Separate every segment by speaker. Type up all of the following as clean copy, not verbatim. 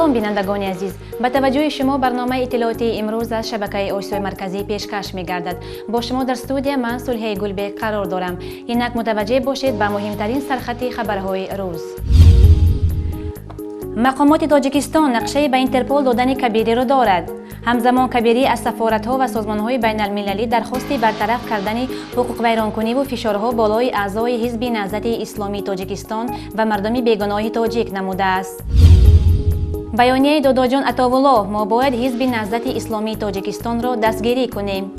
Speaker 1: سلام بینندگان عزیز، به توجه شما برنامه اطلاعاتی امروز از شبکه آسیای مرکزی پیشکش می گردد. با شما در استودیو من صلح گلبه قرار دارم. اینک متوجه باشید به مهمترین سرخط خبرهای روز. مقامات تاجیکستان نقشه به اینترپل دادن کبیری را دارد. همزمان کبیری از سفارت‌ها و سازمان‌های بین‌المللی درخواست برطرف کردن حقوق ویرانکنی و فشارها بالای اعضای حزب نهضت اسلامی تاجیکستان و مردم بیگناه تاجیک نموده است. بیانیه داداجان عطاالله: ما باید حزب نهضت اسلامی تاجیکستان را دستگیری کنیم.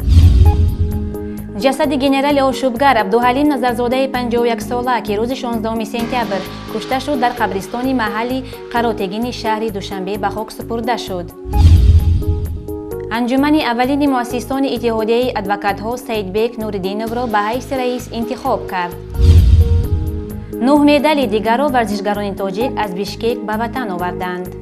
Speaker 1: جسد گنرال آشوبگر عبدالحلیم نظرزاده 51 ساله که روز 16 سپتامبر کشته شد در قبرستان محلی قراتگین شهر دوشنبه به خاک سپرده شد. انجمن اولین مؤسسان اتحادیه ادوکات‌ها سید بیک نوردینوف را به حیث رئیس انتخاب کرد. 9 مدال دیگر را ورزشکاران تاجیک از بیشکک به وطن آوردند.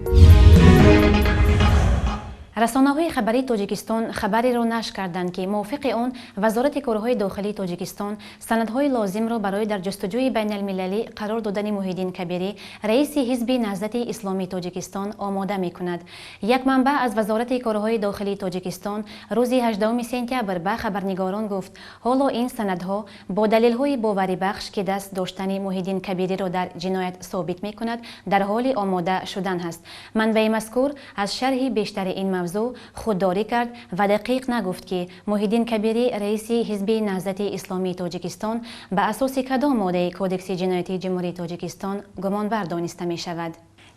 Speaker 1: رسانه‌های خبری تاجیکستان خبری را نشر کردند که موافق آن وزارت کارهای داخلی تاجیکستان سندهای لازم را برای در جستجوی بین المللی قرار دادن محیدین کبیری رئیس حزب نهضت اسلامی تاجیکستان آماده می‌کند. یک منبع از وزارت کارهای داخلی تاجیکستان روز 18 سپتامبر به خبرنگاران گفت حالا این سندها با دلیل‌های باوری بخش که دست داشتن محیدین کبیری را در جنایت ثابت می‌کند در حال آماده شدن است. منبع مذکور از شرح بیشتر این موضوع خودداری کرد و دقیق نگفت که محیدین کبیری رئیس حزب نهضت اسلامی تاجیکستان به اساس کدام ماده کودکس جنایتی جمهوری تاجیکستان گمانبر دانسته می شود.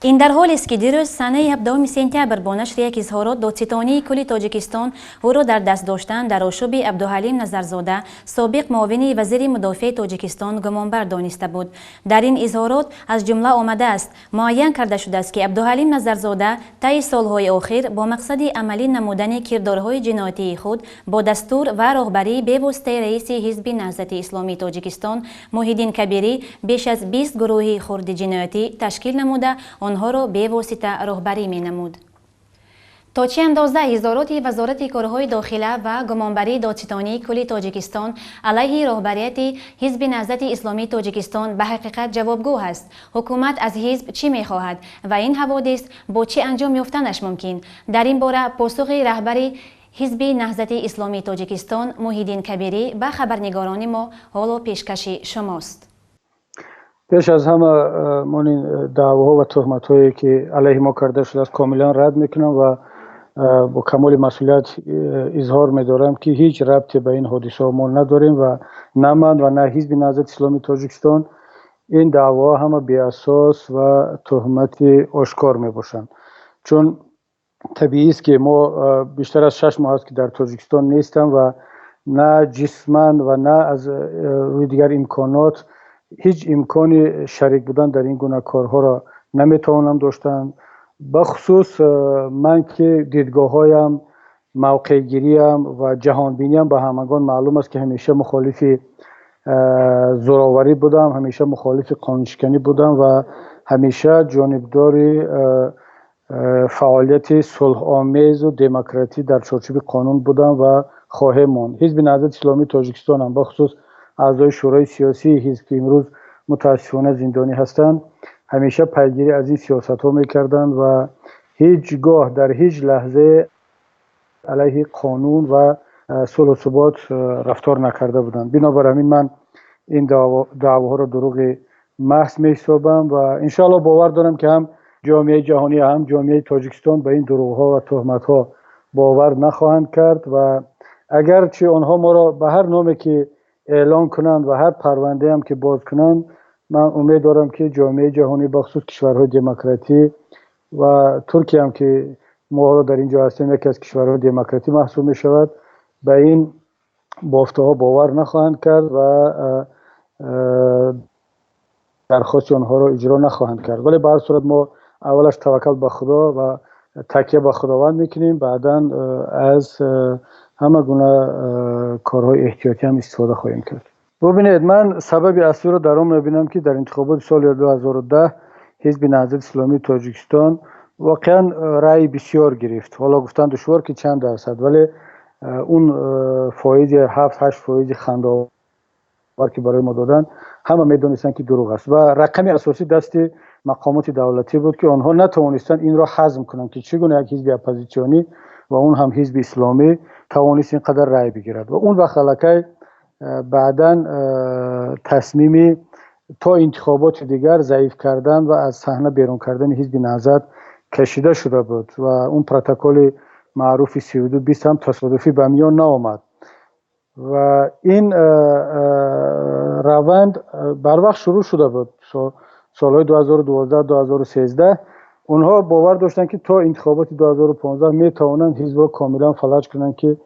Speaker 1: این در حالی است که دیروز سنه 17 سپتامبر با نشر یک اظهارات دادستانی کل تاجیکستان او را در دست داشتن در آشوب عبدالحلیم نظرزاده سابق معاون وزیر مدافع تاجیکستان گمانبر دانسته بود. در این اظهارات از جمله آمده است: معین کرده شده است که عبدالحلیم نظرزاده طی سالهای اخیر با مقصد عملی نمودن کردارهای جنایتی خود با دستور و راهبری به واسطه رئیس حزب نهضت اسلامی تاجیکستان محیدین کبیری بیش از 20 گروه خرد جنایتی تشکیل نموده آنها را به واسطه راهبری می نمود. تا چه اندازه اظهارات وزارت کارهای داخله و گمانبری دادستانی کل تاجیکستان علیه راهبریت حزب نهضت اسلامی تاجیکستان به حقیقت جوابگو است؟ حکومت از حزب چی می خواهد و این حوادث با چه انجام یافتنش ممکن؟ در این باره پاسخ رهبری حزب نهضت اسلامی تاجیکستان محیدین کبیری به خبرنگاران ما حالا پیشکش شماست.
Speaker 2: پیش از همه من این دعواها و تهمت‌هایی که علیه ما کرده شده است کاملا رد میکنم و با کمال مسئولیت اظهار می‌دارم که هیچ ربطی به این حادثه ما نداریم و نه من و نه حزب نهضت اسلامی تاجیکستان. این دعوا همه بی اساس و تهمت آشکار میباشند، چون طبیعی است که ما بیشتر از 6 ماه است که در تاجیکستان نیستم و نه جسماً و نه از روی دیگر امکانات هیچ امکانی شریک بودن در این گونه کارها را نمیتوانم داشتن. بخصوص من که دیدگاه‌هایم، موقع‌گیری‌ام و جهانبینیم به همگان معلوم است که همیشه مخالف زوراوری بودم، همیشه مخالف قانونشکنی بودم و همیشه جانبدار فعالیت صلح‌آمیز و دموکراتی در چارچوب قانون بودم و خواهم ماند. حزب نهضت اسلامی تاجیکستان هم بخصوص اعضای شورای سیاسی حزب که امروز متاسفانه زندانی هستند همیشه پیگیری از این سیاست‌ها می‌کردند و هیچگاه در هیچ لحظه علیه قانون و صلح و ثبات رفتار نکرده بودند. بنابراین من این دعواها را دروغ محض می‌حسابم و انشاءالله باور دارم که هم جامعه جهانی هم جامعه تاجیکستان به این دروغ‌ها و تهمت‌ها باور نخواهند کرد و اگرچه آنها ما را به هر نامی که اعلان کنند و هر پرونده هم که باز کنند، من امید دارم که جامعه جهانی بخصوص کشورهای دموکراتی و ترکیه هم که ما در اینجا هستیم یکی از کشورهای دموکراتی محسوب می شود به این بافته‌ها باور نخواهند کرد و درخواست آنها را اجرا نخواهند کرد. ولی به هر صورت ما اولش توکل به خدا و تکیه به خداوند میکنیم، بعدا از همه گونه کارهای احتیاطی هم استفاده خواهیم کرد. ببینید، من سبب اصلی رو در آن میبینم که در انتخابات سال 2010 حزب نهضت اسلامی تاجیکستان واقعا رأی بسیار گرفت. حالا گفتن دشوار که چند درصد، ولی اون فایز 7-8 فایز خنده‌آور که برای ما دادن همه میدونستن که دروغ است و رقم اساسی دست مقامات دولتی بود که آنها نتوانستند این را هضم کنند که چگونه یک حزب اپوزیسیونی و اون هم حزب اسلامی توانست اینقدر رای بگیرد و اون وقت خلکه بعدا تصمیمی تا انتخابات دیگر ضعیف کردن و از صحنه بیرون کردن حزب نهضت کشیده شده بود و اون پروتکل معروف 3220 هم تصادفی به میان نآمد و این روند بر وقت شروع شده بود. سالهای 2012 2013 اونها باور داشتن که تا انتخابات 2015 میتوانند حزب کاملا فلج کنند که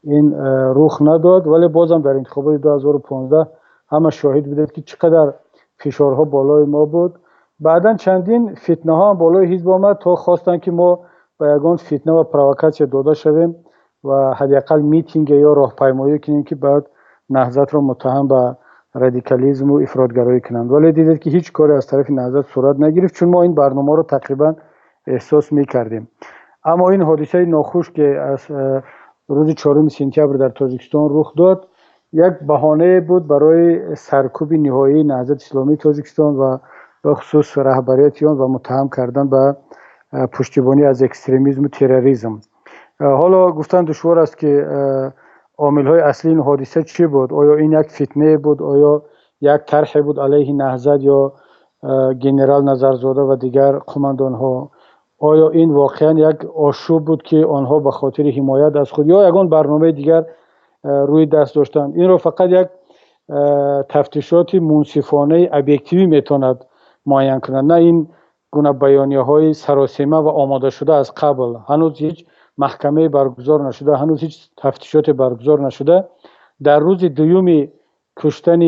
Speaker 2: این رخ نداد، ولی بازم در انتخابات 2015 همه شاهد بودند که چقدر فشارها بالای ما بود. بعدا چندین فتنه ها هم بالای حزب آمد تا خواستن که ما به یگان فتنه و پرووکاسیون داده شویم و حداقل میتینگ یا راهپیمایی کنیم که بعد نهضت را متهم به رادیکالیسم و افراطگرایی کنند، ولی دیدید که هیچ کاری از طرف نهضت صورت نگرفت چون ما این برنامه رو تقریبا احساس میکردیم. اما این حادثه ناخوش که از روز 4 سپتامبر در تاجیکستان رخ داد یک بهانه بود برای سرکوب نهایی نهضت اسلامی تاجیکستان و به خصوص رهبریت آن و متهم کردن به پشتیبانی از اکستریمیسم و تروریسم. حالا گفتن دشوار است که عامل‌های اصلی این حادثه چی بود؟ آیا این یک فتنه بود؟ آیا یک طرح بود علیه نهضت یا گنرال نظرزاده و دیگر قماندان‌ها؟ آیا این واقعا یک آشوب بود که آنها به خاطر حمایت از خود یا یگان برنامه دیگر روی دست داشتند؟ این را فقط یک تفتیشات منصفانه ابجکتیوی میتواند معین کند، نه این گونه بیانیه‌های سراسیمه و آماده شده از قبل. هنوز هیچ محکمه برگزار نشده، هنوز هیچ تفتیشات برگزار نشده. در روز دوم کشتن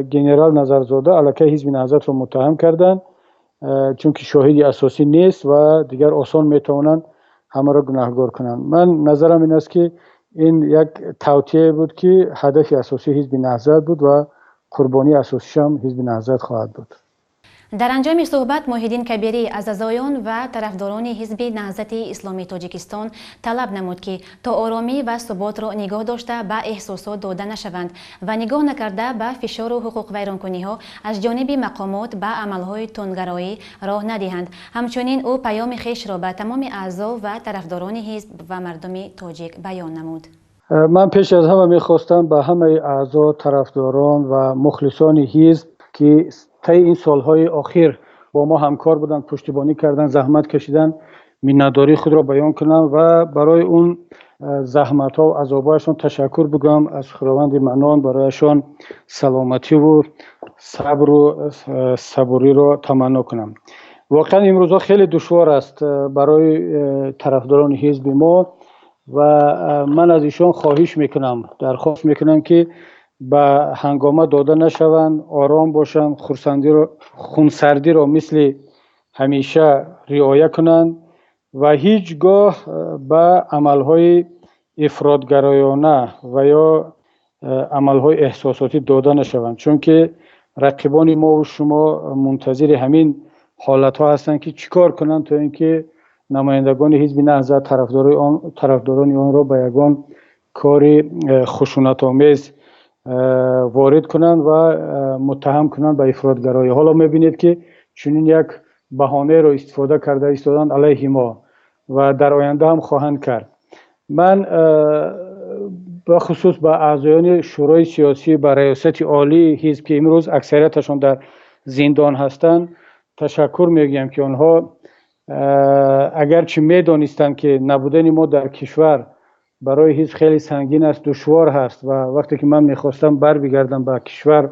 Speaker 2: گنرال نظرزاده الکی حزب نهضت را متهم کردند چون که شاهدی اساسی نیست و دیگر آسان میتوانند همه را گناهکار کنند. من نظرم این است که این یک توطئه بود که هدف اساسی حزب نهضت بود و قربانی اساسیش هم حزب نهضت خواهد بود.
Speaker 1: در انجام صحبت محیدین کبیری از اعضایان و طرفداران حزب نهضت اسلامی تاجیکستان طلب نمود که تا آرامی و ثبات را نگاه داشته به احساسات داده نشوند و نگاه نکرده به فشار و حقوق ویرانکنی ها از جانب مقامات به عملهای تندگرایی راه ندهند. همچنین او پیام خویش را به تمام اعضا و طرفداران حزب و مردم تاجیک بیان نمود.
Speaker 2: من پیش از همه میخواستم به همه اعضا، طرفداران و مخلصان حزب که طی این سالهای اخیر با ما همکار بودن، پشتیبانی کردن، زحمت کشیدن، minnatdori خود را بیان کنم و برای اون زحمت ها و عذابایشان تشکر بگم. از خداوند منان برایشان سلامتی و صبر و صبوری را تمنا کنم. واقعا امروزها خیلی دشوار است برای طرفداران حزب ما و من از ایشان خواهش میکنم، درخواست میکنم که به هنگامه داده نشوند، آرام باشند، خونسردی را مثل همیشه رعایت کنند و هیچگاه به عملهای افراطگرایانه و یا عملهای احساساتی داده نشوند، چون که رقیبان ما و شما منتظر همین حالت ها هستند که چیکار کنند تا اینکه نمایندگان حزب نهضت طرفداران آن را به یگان کار خشونت آمیز وارد کنند و متهم کنند به افراطگرایی. حالا میبینید که چنین یک بهانه را استفاده کرده ایستادند علیه ما و در آینده هم خواهند کرد. من به خصوص به اعضایان شورای سیاسی به ریاست عالی حزب که امروز اکثریتشان در زندان هستند تشکر میگویم که آنها اگرچه میدانستند که نبودن ما در کشور برای حزب خیلی سنگین است، دشوار هست و وقتی که من میخواستم بر بگردم به کشور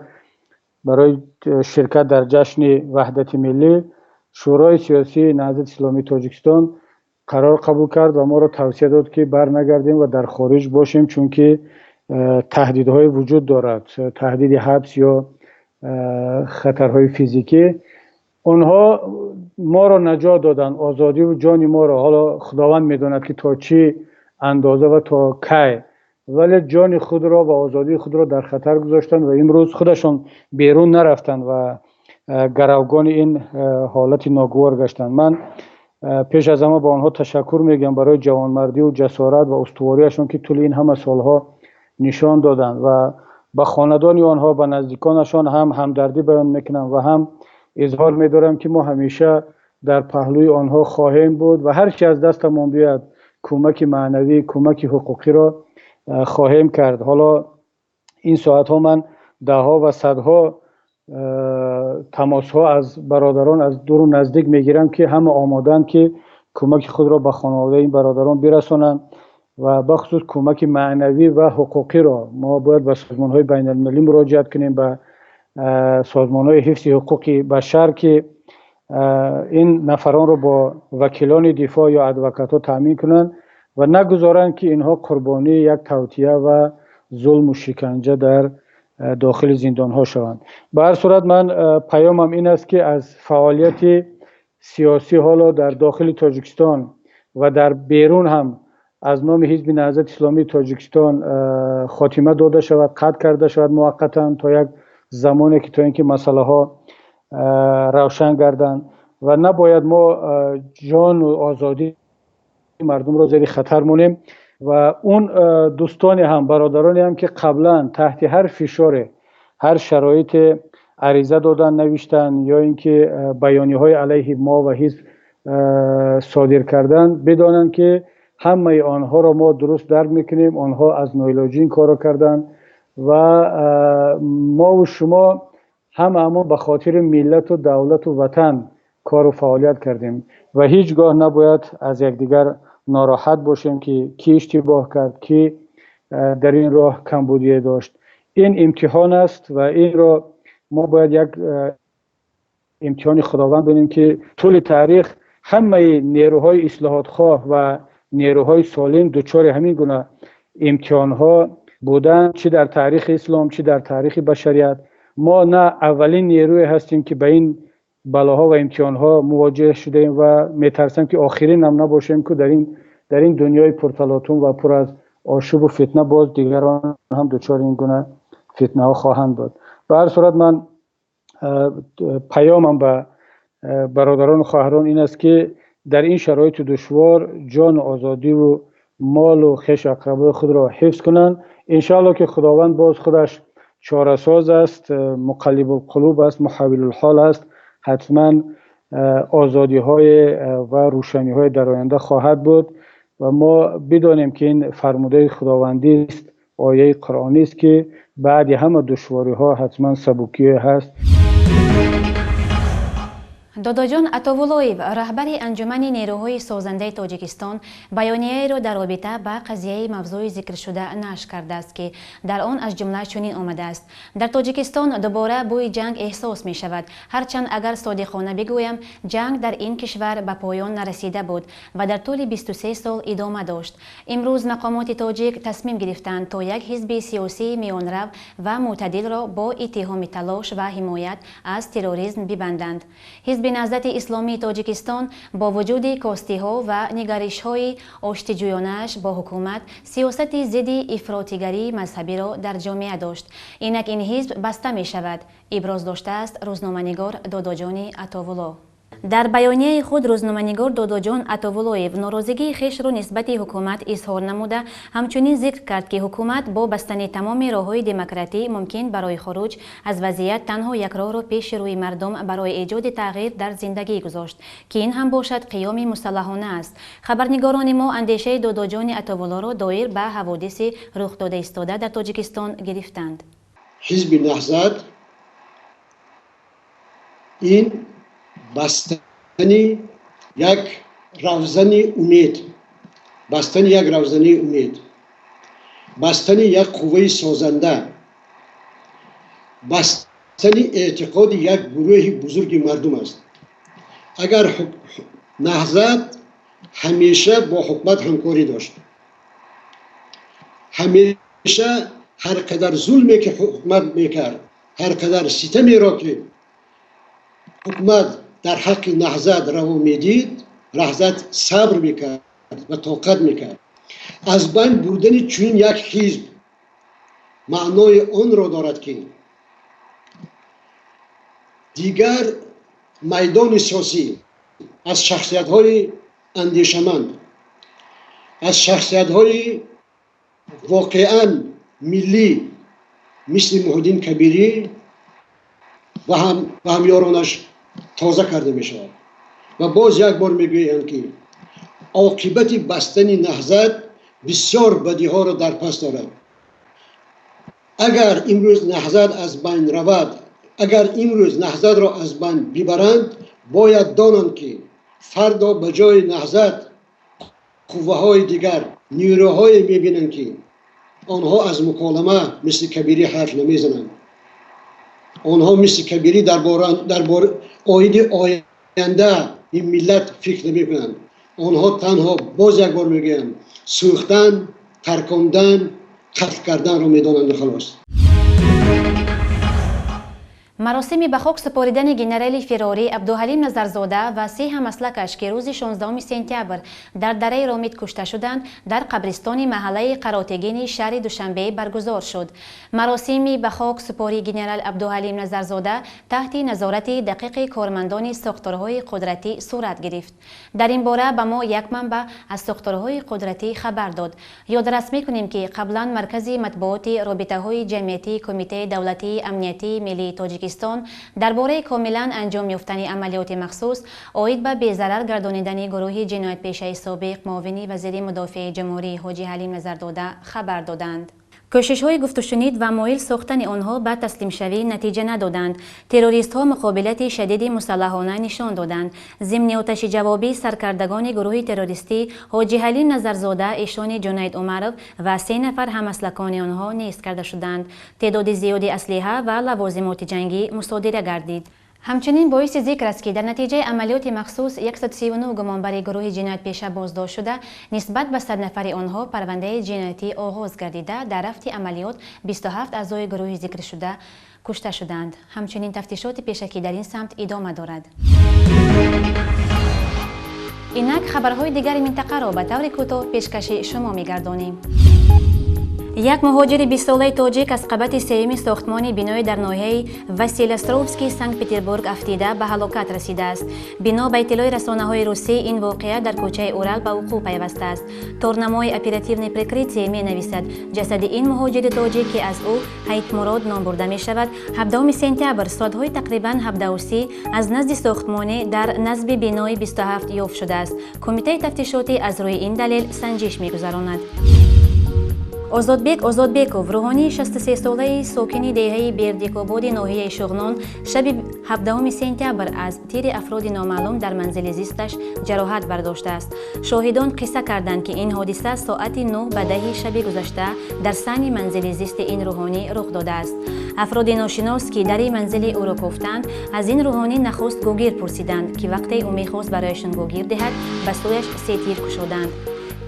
Speaker 2: برای شرکت در جشن وحدت ملی، شورای سیاسی نهضت اسلامی تاجیکستان قرار قبول کرد و ما را توصیه داد که بر نگردیم و در خارج باشیم، چون که تهدیدهای وجود دارد، تهدید حبس یا خطرهای فیزیکی. اونها ما را نجات دادن، آزادی و جان ما را، حالا خداوند میداند که تا چی اندازه و تا کی، ولی جان خود را و آزادی خود را در خطر گذاشتن و امروز خودشان بیرون نرفتن و گروگان این حالت ناگوار گشتن. من پیش از همه با آنها تشکر میگم برای جوانمردی و جسارت و استواریشان که طول این همه سالها نشان دادن و به خاندان آنها، به نزدیکانشان هم همدردی بیان میکنم و هم اظهار می‌دارم که ما همیشه در پهلوی آنها خواهیم بود و هر چی از دستمان بیاد کمک معنوی، کمک حقوقی را خواهیم کرد. حالا این ساعت ها من ده ها و صدها تماس ها از برادران از دور و نزدیک میگیرم که همه آمادن که کمک خود را به خانواده این برادران برسانند و بخصوص کمک معنوی و حقوقی را ما باید به سازمان های بین المللی مراجعت کنیم، به سازمان های حفظ حقوق بشر که این نفران را با وکیلان دفاع یا ادوکات ها تامین کنند و نگذارند که اینها قربانی یک توطئه و ظلم و شکنجه در داخل زندان ها شوند. به هر صورت من پیامم این است که از فعالیت سیاسی حالا در داخل تاجیکستان و در بیرون هم از نام حزب نهضت اسلامی تاجیکستان خاتمه داده شود، قطع کرده شود موقتا تا یک زمانی که تا اینکه مسئله ها روشن گردند و نباید ما جان و آزادی مردم را زیر خطر مونیم و اون دوستانی هم برادرانی هم که قبلا تحت هر فشار هر شرایط عریضه دادن نوشتن یا اینکه بیانیه های علیه ما و حزب صادر کردن بدانند که همه آنها را ما درست درک میکنیم. آنها از ناعلاجی این کار را کردن و ما و شما همه به خاطر ملت و دولت و وطن کار و فعالیت کردیم و هیچگاه نباید از یکدیگر ناراحت باشیم که کی اشتباه کرد، کی در این راه کمبودی داشت. این امتحان است و این را ما باید یک امتحان خداوند بینیم که طول تاریخ همه نیروهای اصلاحات خواه و نیروهای سالم دچار همین گونه امتحان ها بودن، چه در تاریخ اسلام چه در تاریخ بشریت. ما نه اولین نیروی هستیم که به این بلاها و امتحانها مواجه شدیم و میترسم که آخرین هم نباشیم که در این دنیای پرتلاطم و پر از آشوب و فتنه باز دیگران هم دچار این گونه فتنه ها خواهند بود. به هر صورت من پیامم به برادران و خواهران این است که در این شرایط دشوار جان و آزادی و مال و خویش اقربای خود را حفظ کنند. انشاءالله که خداوند باز خودش چاره ساز است، مقلب القلوب است، محول الحال است. حتما آزادی های و روشنی های در آینده خواهد بود و ما بدانیم که این فرموده خداوندی است، آیه قرآنی است که بعد همه دشواری ها حتما سبکی هست.
Speaker 1: داداجان عطاولویو رهبر انجمن نیروهای سازنده تاجیکستان بیانیه‌ای را در رابطه با قضیه موضوع ذکر شده نشر کرده است که در آن از جمله چنین آمده است: در تاجیکستان دوباره بوی جنگ احساس می شود، هرچند اگر صادقانه بگویم جنگ در این کشور به پایان نرسیده بود و در طول 23 سال ادامه داشت. امروز مقامات تاجیک تصمیم گرفتند تا یک حزب سیاسی میانرو و معتدل را با اتهام تلاش و حمایت از تروریسم ببندند. حزب نهضت اسلامی تاجیکستان با وجود کاستی ها و نگرش های آشتیجویانش با حکومت سیاست ضد افراطیگری مذهبی را در جامعه داشت. اینک این حزب بسته می شود، ابراز داشته است روزنامه‌نگار داداجان عطاولو. در بیانیه خود روزنامه‌نگار داداجان عطاولویو ناراضگی خویش را نسبت حکومت اظهار نموده همچنین ذکر کرد که حکومت با بستن تمام راه‌های دموکراتی ممکن برای خروج از وضعیت تنها یک راه را پیش روی مردم برای ایجاد تغییر در زندگی گذاشت که این هم باشد قیام مسلحانه است. خبرنگاران ما اندیشه داداجان عطاولو را دایر به حوادث رخ داده ایستاده در تاجیکستان گرفتند.
Speaker 3: حزب نهضت این بستنی یک روزن امید، بستنی یک روزن امید، بستنی یک قوه سازنده، بستنی اعتقاد یک گروه بزرگ مردم است. اگر نهضت همیشه با حکومت همکاری داشت، همیشه هر قدر ظلمی که حکومت میکرد، هر قدر ستمی را که حکومت در حق نهضت روا میدید، نهضت صبر میکرد و طاقت میکرد. از بین بردن چون یک حزب معنای آن را دارد که دیگر میدان سیاسی از شخصیت های اندیشمند، از شخصیت های واقعا ملی مثل محی الدین کبیری و همیارانش تازه کرده می شود و باز یک بار می گویند که عاقبت بستن نهضت بسیار بدی ها را در پس دارد. اگر امروز نهضت از بین رود، اگر امروز نهضت را از بین ببرند، باید دانند که فردا به جای نهضت قوه های دیگر، نیروهای می بینند که آنها از مکالمه مثل کبیری حرف نمی زنند. آنها مثل کبیری در آینده این ملت فکر نمی کنند. آنها تنها باز یک بار میگویند سوختن، ترکاندن، قتل کردن رو میدانند خلاص.
Speaker 1: مراسم به خاک سپاریدن گنرال فراری عبدالحلیم نظرزاده و 3 همسلکش که روز 16 سپتامبر در دره رامید کشته شدند در قبرستان محله قراتگین شهر دوشنبه برگزار شد. مراسم به خاک سپاری گنرال عبدالحلیم نظرزاده تحت نظارت دقیق کارمندان ساختارهای قدرتی صورت گرفت. در این باره به ما یک منبع از ساختارهای قدرتی خبر داد. یادرس می‌کنیم که قبلا مرکز مطبوعات رابطه‌های جمعیتی کمیته دولتی امنیتی ملی تاجیکستان درباره کاملا انجام یافتن عملیات مخصوص عاید به بی‌ضرر گردانیدن گروه جنایت پیشه سابق معاون وزیر مدافع جمهوری حاجی حلیم نظرزاده خبر دادند. کوشش‌های گفت و شنید و مایل ساختن آنها به تسلیم شوی نتیجه ندادند. تروریست‌ها مقابلت شدید مسلحانه نشان دادند. ضمن آتش جوابی سرکردگان گروه تروریستی حاجی حلیم نظرزاده، ایشان جنید عمرov و 3 نفر همسلکان آنها نیست کرده شدند. تعداد زیادی اسلحه و لوازمات جنگی مصادره گردید. همچنین باعث ذکر است که در نتیجه عملیات مخصوص 139 گمانبر گروه جنایت پیشه بازداشت شده، نسبت به 100 نفر آنها پرونده جنایتی آغاز گردیده. در رفت عملیات 27 اعضای گروه ذکر شده کشته شدند. همچنین تفتیشات پیشکی در این سمت ادامه دارد. اینک خبرهای دیگر منطقه را به طور کوتاه پیشکش شما می‌گردانیم. یک مهاجر 20 ساله تاجیک از قبط سیمی ساختمان بنای در ناحیه واسیلستروفسکی سنت پترزبورگ افتیده به هلاکت رسیده است. بنا به اطلاع رسانه‌های روسی این واقعه در کوچه اورال به وقوع پیوسته است. تورنمای اپراتیو پریکریتی می نویسد جسد این مهاجر تاجیک که از او هیت مراد نام برده می شود 17 سپتامبر ساعت‌های تقریباً 17:30 از نزد ساختمان در نصب بنای 27 یافت شده است. کمیته تفتیشاتی از روی این دلیل سنجش می‌گذراند. آزادبیکوف روحانی 63 ساله ساکن دهه بردیک‌آباد ناحیه شغنان شب 17 سپتامبر از تیر افراد نامعلوم در منزل زیستش جراحت برداشته است. شاهدان قصه کردند که این حادثه ساعت 9:10 شب گذشته در صحن منزل زیست این روحانی رخ داده است. افراد ناشناس که در منزل او را کوفتند از این روحانی نخست گوگیر پرسیدند که وقتی او می‌خواست برایشان گوگیر دهد به سویش 3 تیر کشیدند.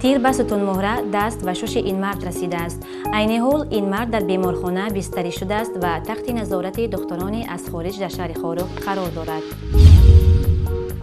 Speaker 1: تیر به ستون مهره، دست و شش این مرد رسیده است. عین حال این مرد در بیمارخانه بستری شده است و تحت نظارت دکترانی از خارج در شهر خاروق قرار دارد.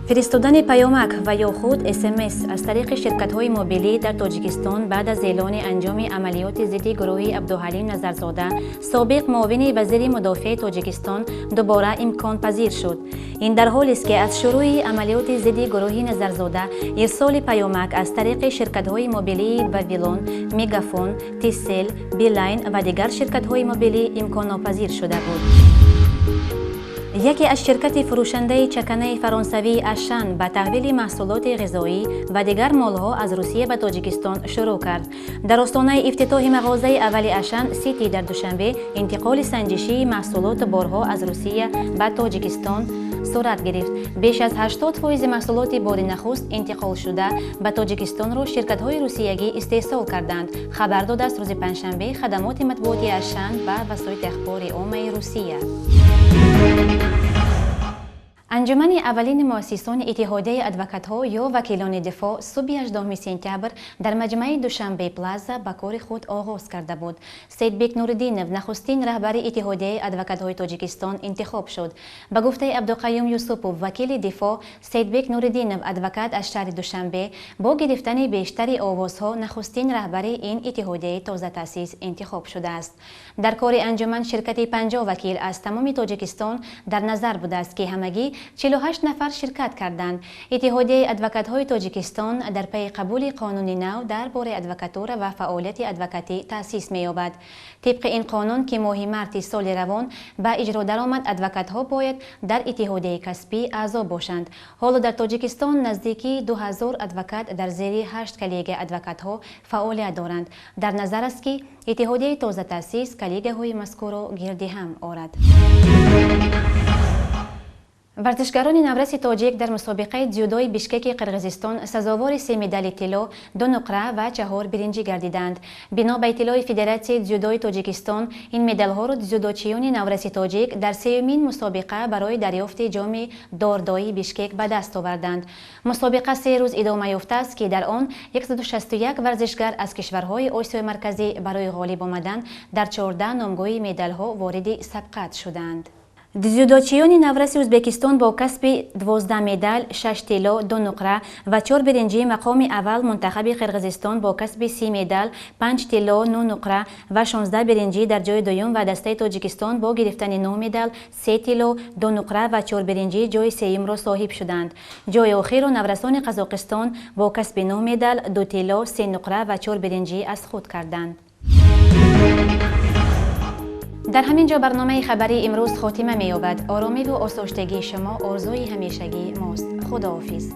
Speaker 1: فرستادن پیامک و یا خود SMS از طریق شرکت‌های موبیلی در تاجیکستان بعد از اعلان انجام عملیات ضد گروه عبدالحلیم نظرزاده سابق معاون وزیر مدافع تاجیکستان دوباره امکان پذیر شد. این در حالی است که از شروع عملیات ضد گروه نظرزاده ارسال پیامک از طریق شرکت‌های موبیلی بابیلون، میگافون، تیسل، بیلاین و دیگر شرکت‌های موبیلی امکان ناپذیر شده بود. یکی از شرکت فروشنده چکنه فرانسوی اشن به تحویل محصولات غذایی و دیگر مالها از روسیه به تاجیکستان شروع کرد. در آستانه افتتاح مغازه اول اشن سیتی در دوشنبه انتقال سنجشی محصولات بارها از روسیه به تاجیکستان صورت گرفت. بیش از 80% محصولات بار نخست انتقال شده به تاجیکستان را شرکت‌های روسیه‌ای استحصال کردند. خبر داد است روز پنجشنبه خدمات مطبوعاتی اشن و وسایل اخبار عامه روسیه. انجمن اولین مؤسسان اتحادیه ادوکات‌ها یا وکیلان دفاع صبح 18 سپتامبر در مجمع دوشنبه پلازا به کار خود آغاز کرده بود. سیدبک نوردینov نخستین رهبر اتحادیه ادوکات‌های تاجیکستان انتخاب شد. به گفته عبدالقیوم یوسفوف وکیل دفاع، سیدبک نوردینov ادوکات از شهر دوشنبه با گرفتن بیشتر آوازها نخستین رهبر این اتحادیه تازه تأسیس انتخاب شده است. در کار انجمن شرکت 50 وکیل از تمام تاجیکستان در نظر بوده است که همگی 48 نفر شرکت کردند. اتحادیه ادوکات‌های تاجیکستان در پی قبول قانون نو درباره ادوکاتور و فعالیت ادوکاتی تأسیس می‌یابد. طبق این قانون که ماه مارس سال روان به اجرا درآمد، ادوکات‌ها باید در اتحادیه کسبی اعضا باشند. حالا در تاجیکستان نزدیکی 2000 ادوکات در زیر 8 کلیگ ادوکات‌ها فعالیت دارند. در نظر است که اتحادیه تازه تأسیس کلیگ‌های مذکور را گرد هم آورد. ورزشکاران نورس تاجیک در مسابقه جودوی بیشکک قرقیزستان سزاوار 3 مدال طلا، 2 نقره و 4 برنجی گردیدند. بنا به اطلاع فدراسیون جودوی تاجیکستان، این مدال‌ها را جودوچیان نورس تاجیک در سومین مسابقه برای دریافت جام داردایی بیشکک به دست آوردند. مسابقه 3 روز ادامه یافته است که در آن 161 ورزشکار از کشورهای آسیای مرکزی برای غالب آمدن در 14 نامگاه مدال‌ها وارد سبقت شدند. جودوچیان نورس ازبکستان با کسب 12 مدال، 6 طلا، 2 نقره و 4 برنجی مقام اول منتخب قرقیزستان با کسب 30 مدال، 5 طلا، 9 نقره و 16 برنجی در جای دوم و دسته تاجیکستان با گرفتن 9 مدال، 3 طلا، 2 نقره و 4 برنجی جای سوم را صاحب شدند. جای آخر را نورسان قزاقستان با کسب 9 مدال، 2 طلا، 3 نقره و 4 برنجی از خود کردند. در همین جا برنامه خبری امروز خاتمه می‌یابد. آرامی و آسایشگی شما آرزوی همیشگی ماست. خداحافظ.